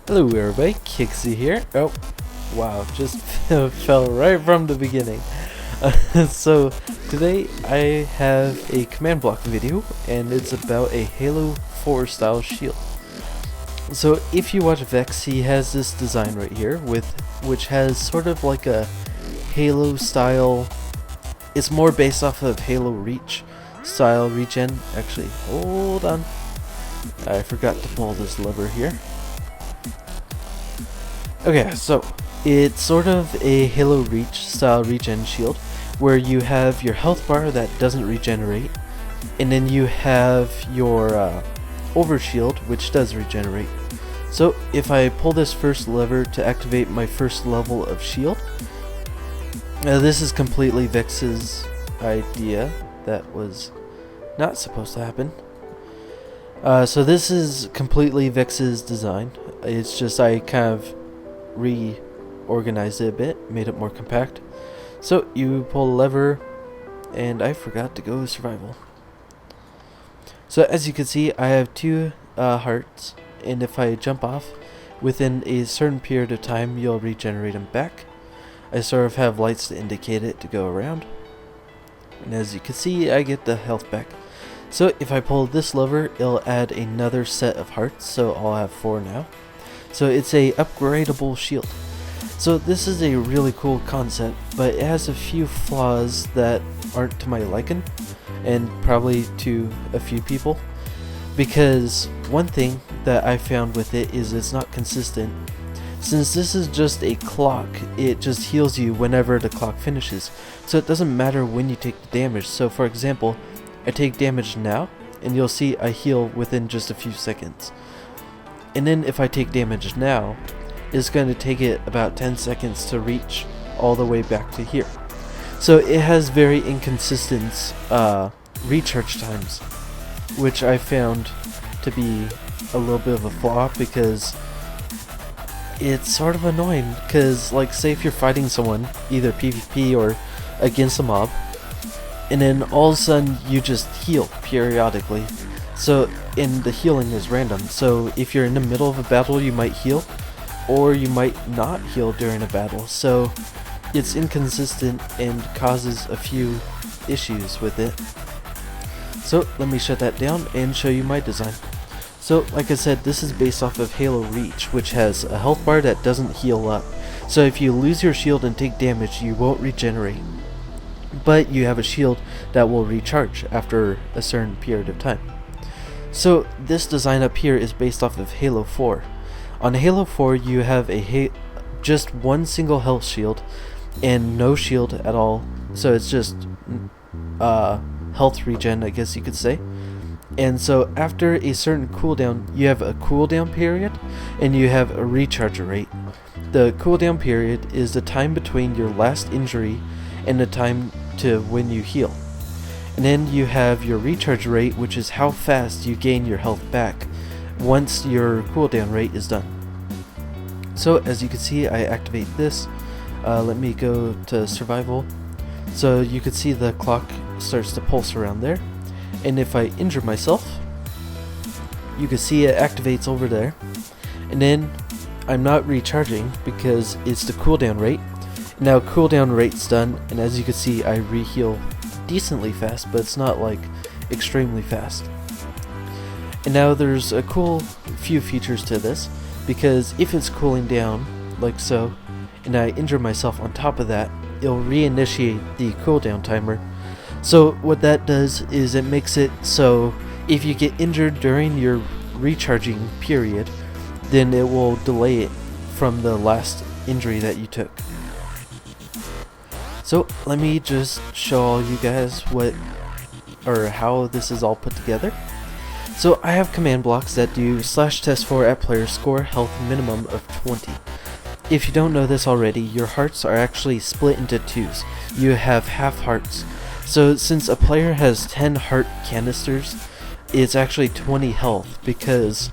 Hello everybody, Ckixy here. Oh, wow, just fell right from the beginning. So, today I have a command block video, and it's about a Halo 4 style shield. So, if you watch vechz, he has this design right here, which has sort of like a Halo style. It's more based off of Halo Reach style regen. Actually, hold on. I forgot to pull this lever here. Okay, so it's sort of a Halo Reach style regen shield where you have your health bar that doesn't regenerate, and then you have your overshield, which does regenerate. So if I pull this first lever to activate my first level of shield, this is completely vechz's idea. That was not supposed to happen. So this is completely vechz's design. It's just I kind of reorganized it a bit, made it more compact. So you pull a lever, and I forgot to go survival. So as you can see, I have two hearts, and if I jump off, within a certain period of time you'll regenerate them back. I sort of have lights to indicate it to go around, and as you can see, I get the health back. So if I pull this lever, it'll add another set of hearts, so I'll have 4 now. So it's a upgradable shield. So this is a really cool concept, but it has a few flaws that aren't to my liking, and probably to a few people. Because one thing that I found with it is it's not consistent. Since this is just a clock, it just heals you whenever the clock finishes. So it doesn't matter when you take the damage. So for example, I take damage now, and you'll see I heal within just a few seconds. And then if I take damage now, it's going to take it about 10 seconds to reach all the way back to here. So it has very inconsistent recharge times, which I found to be a little bit of a flaw, because it's sort of annoying. Because like, say if you're fighting someone, either PvP or against a mob, and then all of a sudden you just heal periodically. So, and the healing is random. So if you're in the middle of a battle, you might heal, or you might not heal during a battle. So it's inconsistent and causes a few issues with it. So let me shut that down and show you my design. So like I said, this is based off of Halo Reach, which has a health bar that doesn't heal up. So if you lose your shield and take damage, you won't regenerate. But you have a shield that will recharge after a certain period of time. So this design up here is based off of Halo 4. On Halo 4 you have just one single health shield and no shield at all. So it's just health regen, I guess you could say. And so after a certain cooldown, you have a cooldown period and you have a recharge rate. The cooldown period is the time between your last injury and the time to when you heal. And then you have your recharge rate, which is how fast you gain your health back once your cooldown rate is done. So as you can see, I activate this. Let me go to survival. So you can see the clock starts to pulse around there. And if I injure myself, you can see it activates over there. And then I'm not recharging because it's the cooldown rate. Now cooldown rate's done, and as you can see, I re-heal decently fast, but it's not like extremely fast. And now there's a cool few features to this, because if it's cooling down like so, and I injure myself on top of that, it'll reinitiate the cooldown timer. So what that does is it makes it so if you get injured during your recharging period, then it will delay it from the last injury that you took. So let me just show all you guys how this is all put together. So I have command blocks that do /test4 at player score health minimum of 20. If you don't know this already, your hearts are actually split into twos. You have half hearts. So since a player has 10 heart canisters, it's actually 20 health, because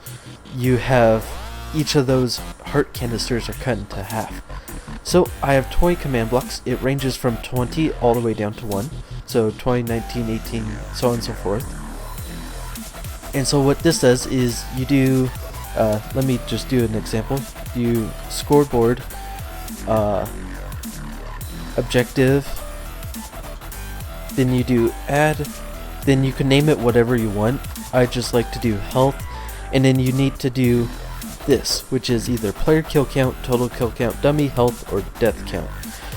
you have each of those heart canisters are cut into half. So I have 20 command blocks. It ranges from 20 all the way down to 1. So 20, 19, 18, so on and so forth. And so what this does is you do let me just do an example. You scoreboard, objective, then you do add, then you can name it whatever you want. I just like to do health, and then you need to do this, which is either player kill count, total kill count, dummy health, or death count.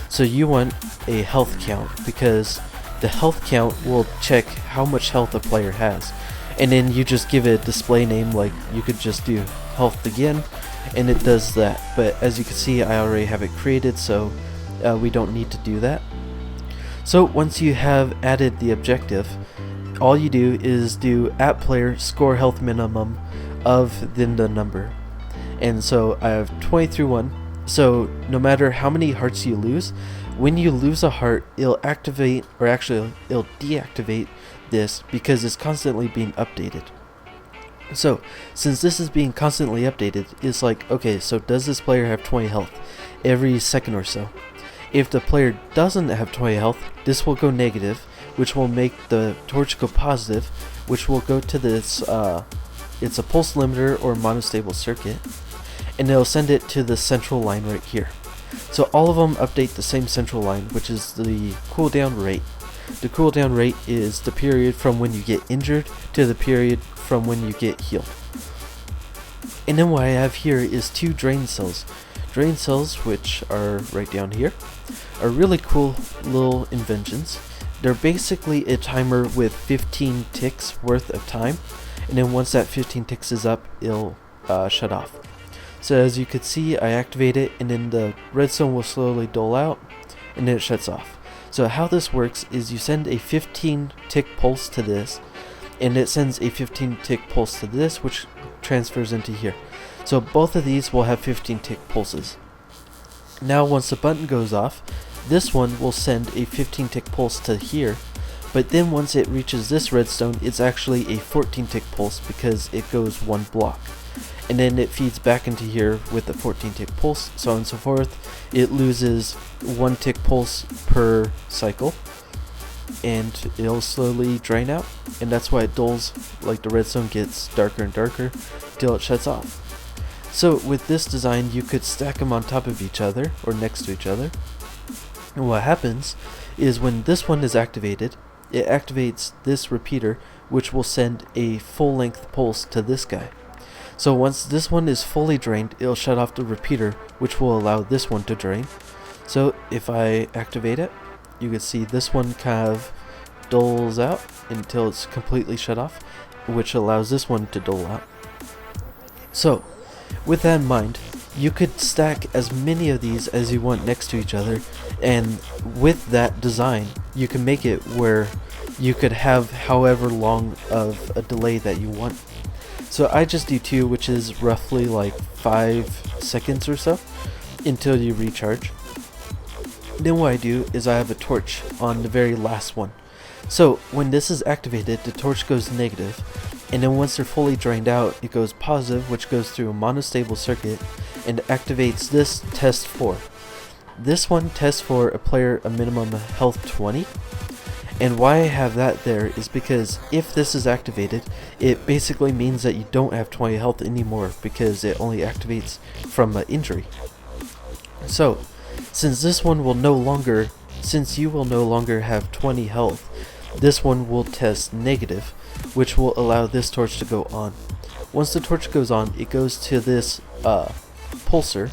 So you want a health count because the health count will check how much health a player has, and then you just give it a display name, like you could just do health again, and it does that. But as you can see, I already have it created, so we don't need to do that. So once you have added the objective, all you do is do @player score health minimum of then the number. And so I have 20 through 1. So no matter how many hearts you lose, when you lose a heart, it'll activate, or actually it'll deactivate this because it's constantly being updated. So since this is being constantly updated, it's like, okay, so does this player have 20 health every second or so? If the player doesn't have 20 health, this will go negative, which will make the torch go positive, which will go to this, it's a pulse limiter or monostable circuit, and it'll send it to the central line right here. So all of them update the same central line, which is the cooldown rate. The cooldown rate is the period from when you get injured to the period from when you get healed. And then what I have here is 2 drain cells. Drain cells, which are right down here, are really cool little inventions. They're basically a timer with 15 ticks worth of time, and then once that 15 ticks is up, it'll shut off. So as you can see, I activate it, and then the redstone will slowly dole out, and then it shuts off. So how this works is you send a 15 tick pulse to this, and it sends a 15 tick pulse to this, which transfers into here. So both of these will have 15 tick pulses. Now once the button goes off, this one will send a 15 tick pulse to here, but then once it reaches this redstone, it's actually a 14 tick pulse because it goes 1 block. And then it feeds back into here with a 14 tick pulse, so on and so forth. It loses 1 tick pulse per cycle, and it'll slowly drain out, and that's why it doles, like the redstone gets darker and darker till it shuts off. So with this design, you could stack them on top of each other or next to each other, and what happens is when this one is activated, it activates this repeater, which will send a full length pulse to this guy. So once this one is fully drained, it'll shut off the repeater, which will allow this one to drain. So if I activate it, you can see this one kind of doles out until it's completely shut off, which allows this one to dole out. So with that in mind, you could stack as many of these as you want next to each other, and with that design, you can make it where you could have however long of a delay that you want. So I just do 2, which is roughly like 5 seconds or so until you recharge. Then what I do is I have a torch on the very last one. So when this is activated, the torch goes negative, and then once they're fully drained out, it goes positive, which goes through a monostable circuit and activates this test 4. This one tests for a player a minimum health 20. And why I have that there is because if this is activated, it basically means that you don't have 20 health anymore because it only activates from an injury. So, since you will no longer have 20 health, this one will test negative, which will allow this torch to go on. Once the torch goes on, it goes to this pulsar,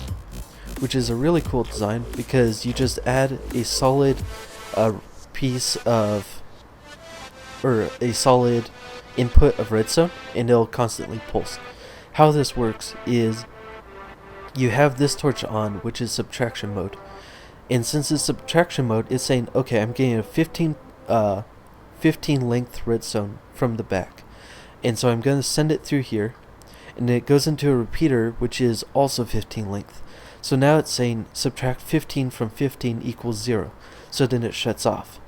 which is a really cool design because you just add a solid piece of, or a solid input of redstone, and it'll constantly pulse. How this works is you have this torch on, which is subtraction mode, and since it's subtraction mode, it's saying, okay, I'm getting a 15 length redstone from the back, and so I'm going to send it through here, and it goes into a repeater which is also 15 length. So now it's saying subtract 15 from 15 equals 0, so then it shuts off.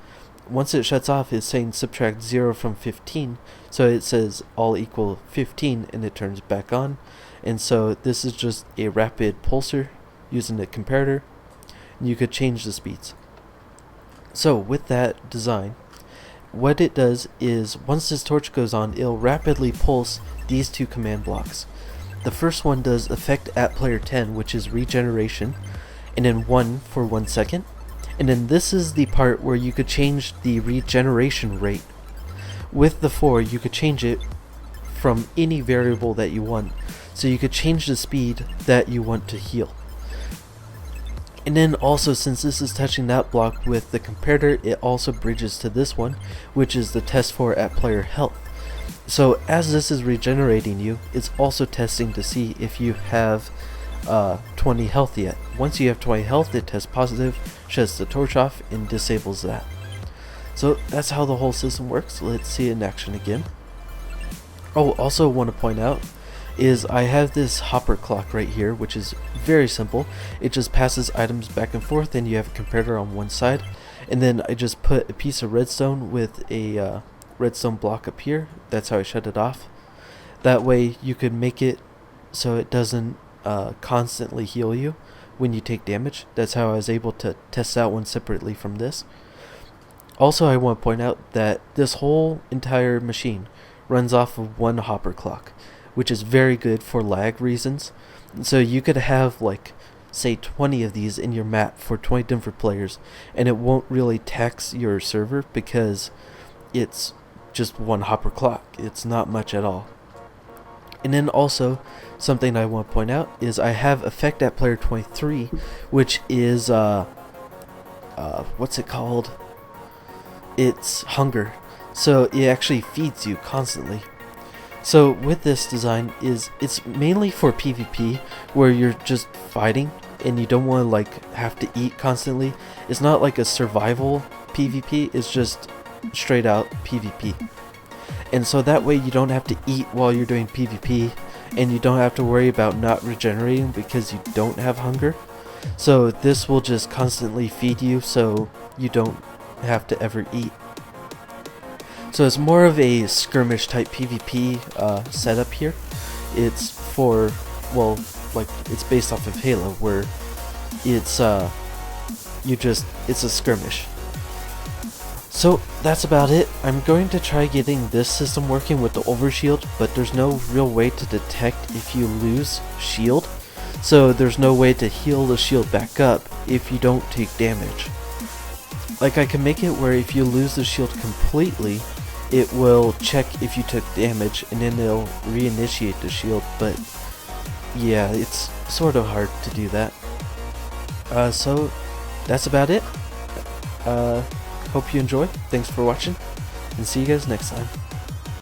Once it shuts off, it's saying subtract 0 from 15, so it says all equal 15, and it turns back on. And so this is just a rapid pulsar using a comparator. You could change the speeds. So with that design, what it does is once this torch goes on, it'll rapidly pulse these 2 command blocks. The first one does effect at player 10, which is regeneration, and then 1 for 1 second. And then this is the part where you could change the regeneration rate. With the 4, you could change it from any variable that you want. So you could change the speed that you want to heal. And then also, since this is touching that block with the comparator, it also bridges to this one, which is the test for at player health. So as this is regenerating you, it's also testing to see if you have 20 health yet. Once you have 20 health, it tests positive, shuts the torch off, and disables that. So that's how the whole system works. Let's see it in action again. Oh, also want to point out is I have this hopper clock right here, which is very simple. It just passes items back and forth, and you have a comparator on one side, and then I just put a piece of redstone with a redstone block up here. That's how I shut it off. That way you could make it so it doesn't constantly heal you when you take damage. That's how I was able to test that one separately from this. Also, I want to point out that this whole entire machine runs off of one hopper clock, which is very good for lag reasons. So you could have, like, say 20 of these in your map for 20 different players, and it won't really tax your server because it's just one hopper clock. It's not much at all. And then also, something I want to point out is I have effect at player 23, which is what's it called? It's hunger. So it actually feeds you constantly. So with this design it's mainly for PvP, where you're just fighting and you don't want to like have to eat constantly. It's not like a survival PvP, it's just straight out PvP. And so that way you don't have to eat while you're doing PvP, and you don't have to worry about not regenerating because you don't have hunger. So this will just constantly feed you, so you don't have to ever eat. So it's more of a skirmish type PvP setup here. It's for, well, like, it's based off of Halo, where it's it's a skirmish. So that's about it. I'm going to try getting this system working with the overshield, but there's no real way to detect if you lose shield. So there's no way to heal the shield back up if you don't take damage. Like, I can make it where if you lose the shield completely, it will check if you took damage, and then it'll reinitiate the shield, but yeah, it's sort of hard to do that. So that's about it. Hope you enjoy. Thanks for watching, and see you guys next time.